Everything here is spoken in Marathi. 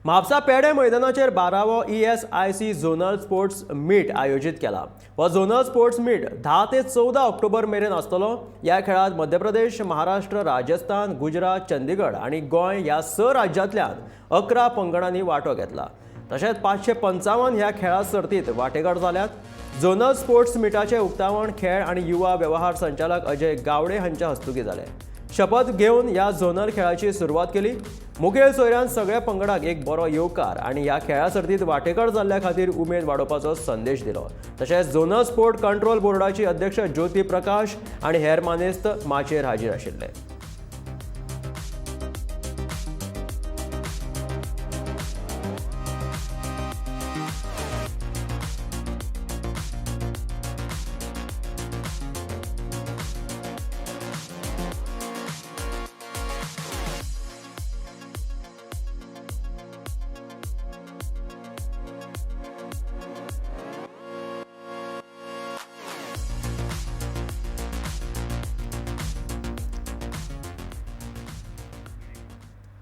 म्हापसा पेडे मैदानाचेर 12वो ESIC झोनल स्पोर्ट्स मीट आयोजित केला। हो झोनल स्पोर्ट्स मीट 10 ते 14 ऑक्टोबर मेरेन आसतलो। ह्या खेळात मध्य प्रदेश, महाराष्ट्र, राजस्थान, गुजरात, चंदीगड आणि गोंय ह्या 6 राज्यांतल्यान 11 पंगडांनी वांटो घेतला। तशेंच 555 ह्या खेळा सर्तीत वांटेकार जाल्यात। झोनल स्पोर्ट्स मीटाचे उक्तावण खेळ आणि युवा वेवहार संचालक अजय गावडे हांच्या हस्तुकी जाले। शपथ घेवन ह्या झोनल खेळाची सुरवात केली। मुखेल सोयऱ्यान सगळ्या पंगडाक एक बरो येवकार आणि ह्या खेळा सर्तीत वांटेकार जाल्ल्या खातीर उमेद वाडोवपाचो संदेश दिलो। तशेंच झोनल स्पोर्ट कंट्रोल बोर्डाची अध्यक्ष ज्योती प्रकाश आणि हेर मानेस्त माचयेर हाजीर आशिल्ले।